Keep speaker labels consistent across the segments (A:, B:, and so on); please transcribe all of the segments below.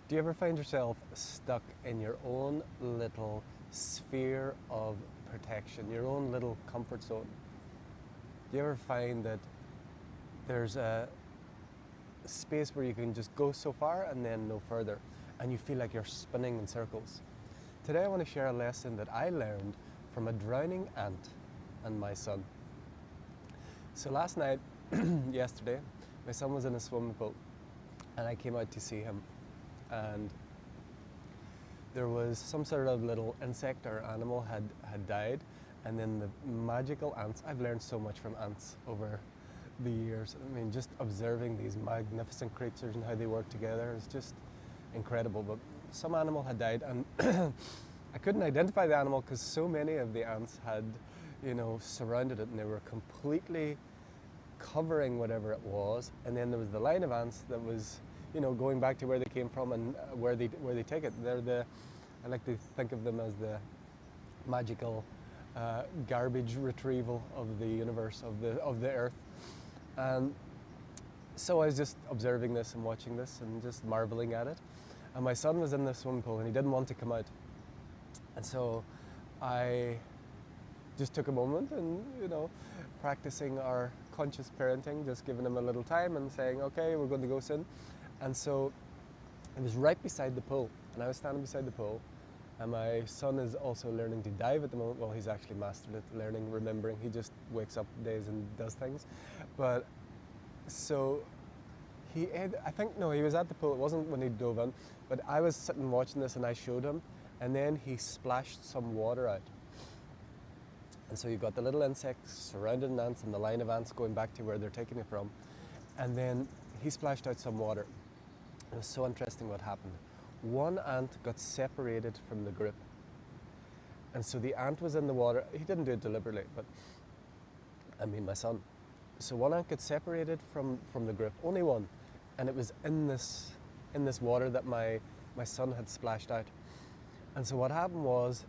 A: Do you ever find yourself stuck in your own little sphere of protection, your own little comfort zone? Do you ever find that there's a space where you can just go so far and then no further, and you feel like you're spinning in circles? Today I want to share a lesson that I learned from a drowning ant and my son. So last night, yesterday, my son was in a swimming pool and I came out to see him, and there was some sort of little insect or animal had died, and then the magical ants. I've learned so much from ants over the years. I mean, just observing these magnificent creatures and how they work together is just incredible. But some animal had died, and I couldn't identify the animal because so many of the ants had, surrounded it, and they were completely covering whatever it was. And then there was the line of ants that was, going back to where they came from and where they take it. I like to think of them as the magical garbage retrieval of the universe, of the earth. And so I was just observing this and watching this and just marveling at it. And my son was in the swimming pool and he didn't want to come out. And so I just took a moment and, practicing our conscious parenting, just giving him a little time and saying, okay, we're going to go soon. And so it was right beside the pool, and I was standing beside the pool, and my son is also learning to dive at the moment. Well, he's actually mastered it, learning, remembering. He just wakes up days and does things. But so he was at the pool. It wasn't when he dove in, but I was sitting watching this and I showed him, and then he splashed some water out. And so you've got the little insects surrounding ants and the line of ants going back to where they're taking it from. And then he splashed out some water. It was so interesting what happened. One ant got separated from the group. And so the ant was in the water. He didn't do it deliberately, but my son. So one ant got separated from the group, only one. And it was in this water that my son had splashed out. And so what happened was,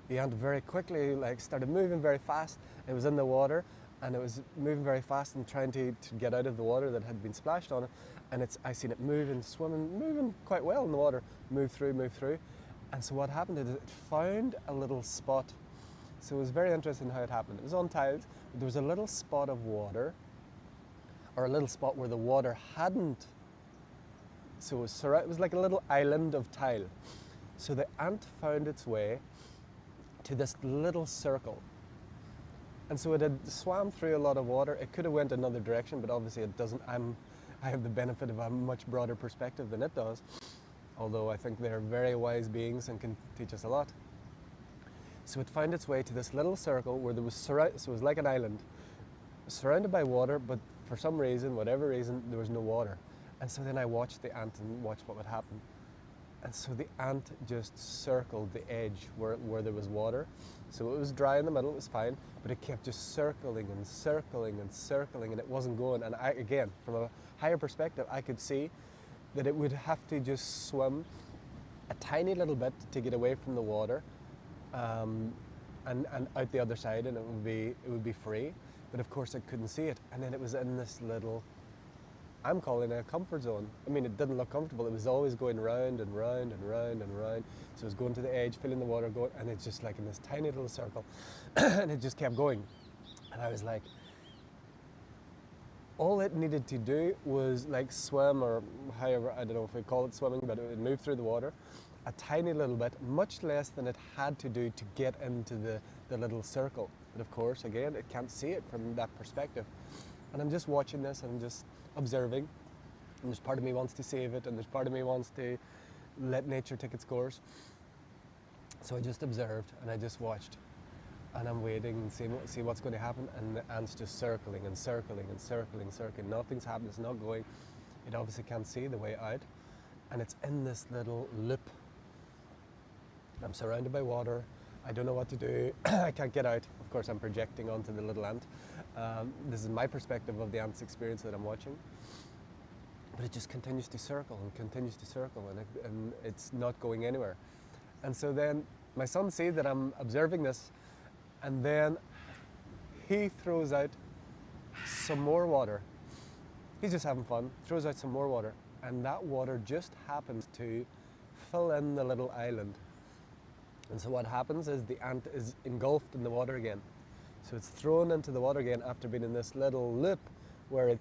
A: the ant very quickly started moving very fast. It was in the water and it was moving very fast and trying to get out of the water that had been splashed on it. And I seen it moving, swimming, moving quite well in the water, move through. And so what happened is it found a little spot. So it was very interesting how it happened. It was on tiles, but there was a little spot of water, or a little spot where the water hadn't. So it was like a little island of tile. So the ant found its way to this little circle. And so it had swam through a lot of water. It could have went another direction, but obviously it doesn't. I have the benefit of a much broader perspective than it does, although I think they're very wise beings and can teach us a lot. So it found its way to this little circle where there was so it was like an island, surrounded by water, but for some reason, whatever reason, there was no water. And so then I watched the ant and watched what would happen. And so the ant just circled the edge where there was water. So it was dry in the middle, it was fine, but it kept just circling and circling and circling, and it wasn't going. And again, from a higher perspective, I could see that it would have to just swim a tiny little bit to get away from the water, and out the other side, and it would be free. But of course, it couldn't see it. And then it was in this little, I'm calling it a comfort zone. It didn't look comfortable. It was always going round and round and round and round. So it was going to the edge, feeling the water going, and it's just like in this tiny little circle. And it just kept going. And I was like, all it needed to do was swim, or however, I don't know if we call it swimming, but it would move through the water a tiny little bit, much less than it had to do to get into the little circle. But of course, again, it can't see it from that perspective. And I'm just watching this and I'm just observing, and there's part of me wants to save it, and there's part of me wants to let nature take its course. So I just observed and I just watched, and I'm waiting and see what's going to happen. And the ant's just circling and circling and circling. Nothing's happening. It's not going. It obviously can't see the way out, and it's in this little loop. I'm surrounded by water. I don't know what to do. I can't get out. Of course, I'm projecting onto the little ant. This is my perspective of the ant's experience that I'm watching. But it just continues to circle and continues to circle, and it's not going anywhere. And so then my son sees that I'm observing this, and then he throws out some more water. He's just having fun, throws out some more water, and that water just happens to fill in the little island. And so what happens is the ant is engulfed in the water again. So it's thrown into the water again after being in this little loop where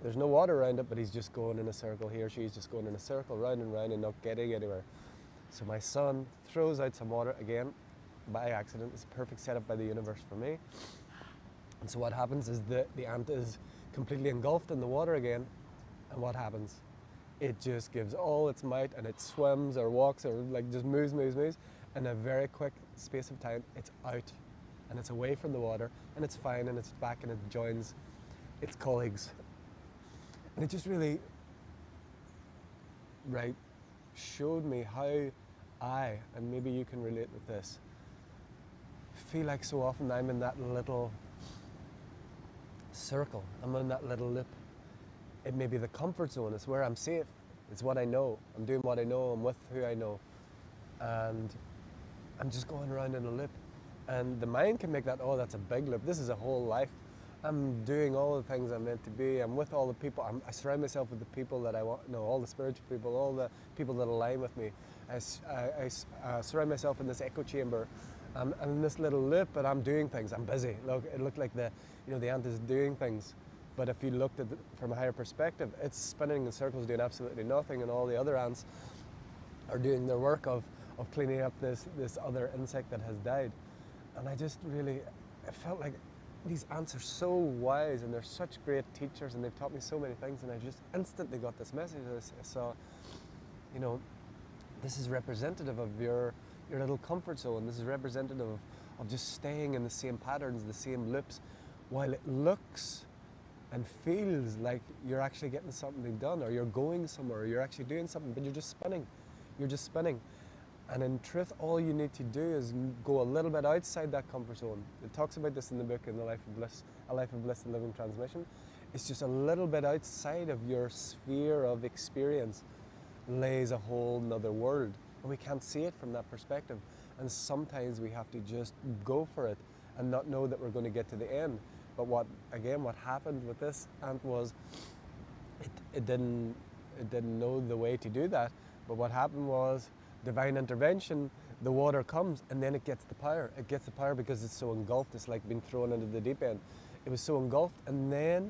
A: there's no water around it, but he's just going in a circle. He or she is just going in a circle, round and round, and not getting anywhere. So my son throws out some water again by accident. It's a perfect setup by the universe for me. And so what happens is the ant is completely engulfed in the water again. And what happens? It just gives all its might, and it swims or walks or like just moves. In a very quick space of time, it's out and it's away from the water, and it's fine, and it's back, and it joins its colleagues. And it just really, right, showed me how I, and maybe you can relate with this, feel like so often I'm in that little circle. I'm in that little loop. It may be the comfort zone. It's where I'm safe. It's what I know. I'm doing what I know. I'm with who I know. And I'm just going around in a loop. And the mind can make that, oh, that's a big loop. This is a whole life. I'm doing all the things I'm meant to be. I'm with all the people. I surround myself with the people that I want, all the spiritual people, all the people that align with me. I surround myself in this echo chamber. I'm in this little loop, but I'm doing things. I'm busy. Look, it looked like the ant is doing things. But if you looked at it from a higher perspective, it's spinning in circles doing absolutely nothing, and all the other ants are doing their work of cleaning up this other insect that has died. And I just really, it felt like these ants are so wise, and they're such great teachers, and they've taught me so many things, and I just instantly got this message. I saw, this is representative of your little comfort zone. This is representative of just staying in the same patterns, the same loops, while it looks and feels like you're actually getting something done, or you're going somewhere, or you're actually doing something, but you're just spinning. You're just spinning. And in truth, all you need to do is go a little bit outside that comfort zone. It talks about this in the book, in The Life of Bliss, A Life of Bliss, the Living Transmission. It's just a little bit outside of your sphere of experience lays a whole nother world. And we can't see it from that perspective. And sometimes we have to just go for it and not know that we're going to get to the end. But what happened with this ant was it didn't know the way to do that. But what happened was divine intervention. The water comes, and then it gets the power. It gets the power because it's so engulfed. It's like being thrown into the deep end. It was so engulfed, and then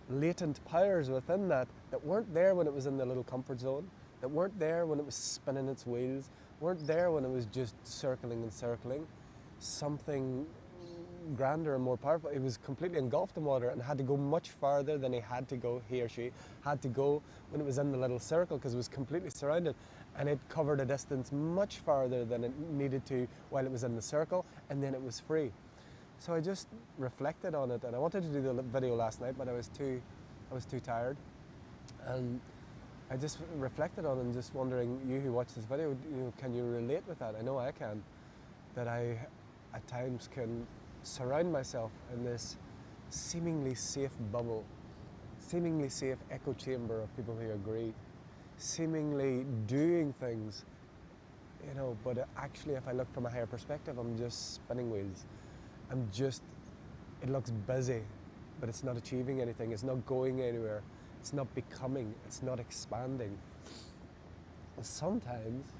A: latent powers within that weren't there when it was in the little comfort zone, that weren't there when it was spinning its wheels, weren't there when it was just circling and circling. Something grander and more powerful. It was completely engulfed in water and had to go much farther than he or she had to go when it was in the little circle, because it was completely surrounded, and it covered a distance much farther than it needed to while it was in the circle, and then it was free. So I just reflected on it, and I wanted to do the video last night, but I was too tired, and I just reflected on it and just wondering, you who watch this video, can you relate with that? I know I can, that I at times can surround myself in this seemingly safe bubble, seemingly safe echo chamber of people who agree, seemingly doing things, but actually if I look from a higher perspective, I'm just spinning wheels. It looks busy, but it's not achieving anything, it's not going anywhere, it's not becoming, it's not expanding. And sometimes,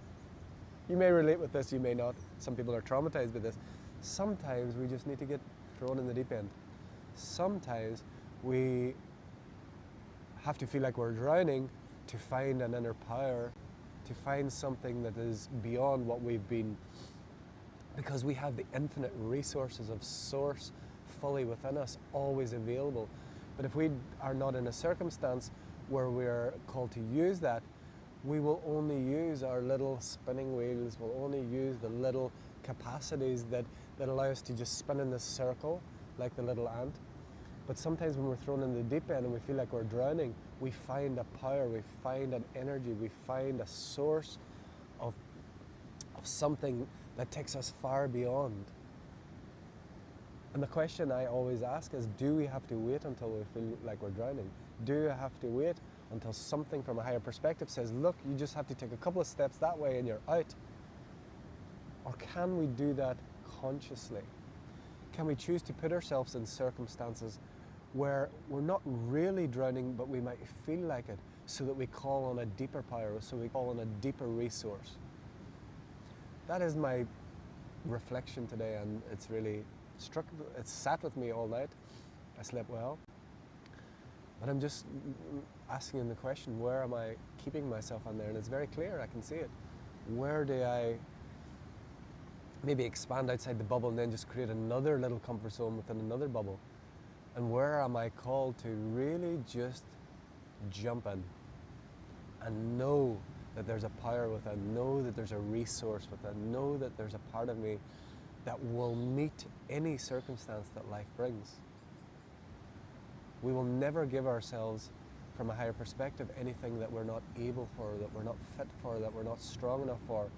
A: you may relate with this, you may not, some people are traumatized by this. Sometimes we just need to get thrown in the deep end. Sometimes we have to feel like we're drowning to find an inner power, to find something that is beyond what we've been, because we have the infinite resources of source fully within us, always available. But if we are not in a circumstance where we're called to use that, we will only use our little spinning wheels, we'll only use the little capacities that allow us to just spin in this circle like the little ant. But sometimes when we're thrown in the deep end and we feel like we're drowning, we find a power, we find an energy, we find a source of something that takes us far beyond. And the question I always ask is, do we have to wait until we feel like we're drowning? Do we have to wait until something from a higher perspective says, look, you just have to take a couple of steps that way and you're out? Or can we do that consciously? Can we choose to put ourselves in circumstances where we're not really drowning, but we might feel like it, so that we call on a deeper power, so we call on a deeper resource. That is my reflection today, and it's sat with me all night. I slept well, but I'm just asking the question, where am I keeping myself on there? And it's very clear, I can see it. Where do I maybe expand outside the bubble and then just create another little comfort zone within another bubble? And where am I called to really just jump in and know that there's a power within, know that there's a resource within, know that there's a part of me that will meet any circumstance that life brings. We will never give ourselves, from a higher perspective, anything that we're not able for, that we're not fit for, that we're not strong enough for.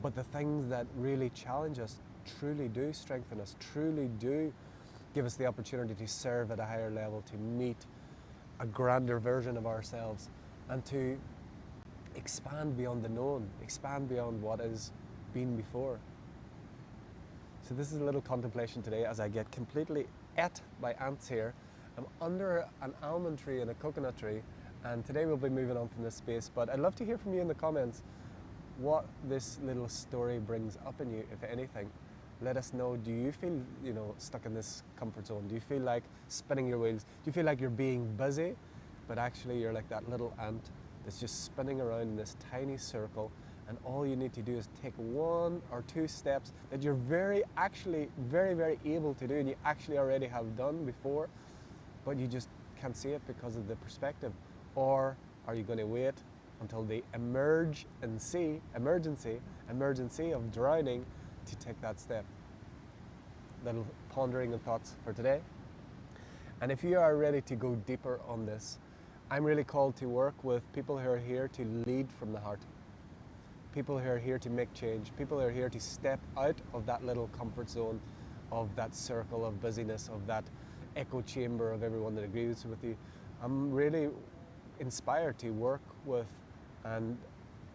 A: But the things that really challenge us truly do strengthen us, truly do give us the opportunity to serve at a higher level, to meet a grander version of ourselves, and to expand beyond the known, expand beyond what has been before. So this is a little contemplation today as I get completely ate by ants here. I'm under an almond tree and a coconut tree, and today we'll be moving on from this space, but I'd love to hear from you in the comments what this little story brings up in you, if anything. Let us know, do you feel, stuck in this comfort zone? Do you feel like spinning your wheels? Do you feel like you're being busy, but actually you're like that little ant that's just spinning around in this tiny circle, and all you need to do is take 1 or 2 steps that you're very, very able to do, and you actually already have done before, but you just can't see it because of the perspective? Or are you going to wait until the emergency of drowning to take that step? Little pondering and thoughts for today. And if you are ready to go deeper on this, I'm really called to work with people who are here to lead from the heart. People who are here to make change. People who are here to step out of that little comfort zone, of that circle of busyness, of that echo chamber of everyone that agrees with you. I'm really inspired to work with and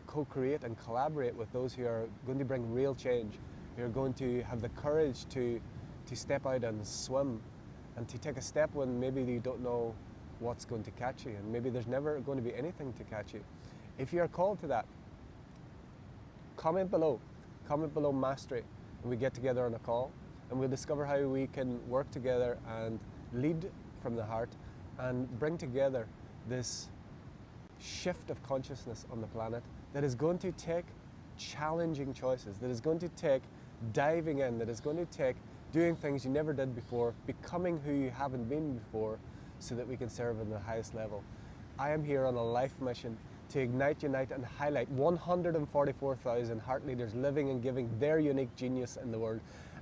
A: co-create and collaborate with those who are going to bring real change, who are going to have the courage to step out and swim, and to take a step when maybe you don't know what's going to catch you, and maybe there's never going to be anything to catch you. If you are called to that, comment below mastery, and we get together on a call, and we'll discover how we can work together and lead from the heart and bring together this shift of consciousness on the planet that is going to take challenging choices, that is going to take diving in, that is going to take doing things you never did before, becoming who you haven't been before, so that we can serve in the highest level. I am here on a life mission to ignite, unite, and highlight 144,000 heart leaders living and giving their unique genius in the world,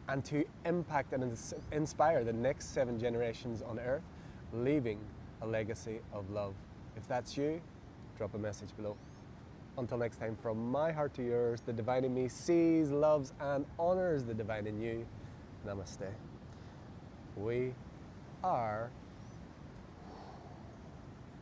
A: and to impact and inspire the next 7 generations on Earth, leaving a legacy of love. If that's you, drop a message below. Until next time, from my heart to yours, the divine in me sees, loves, and honors the divine in you. Namaste. We are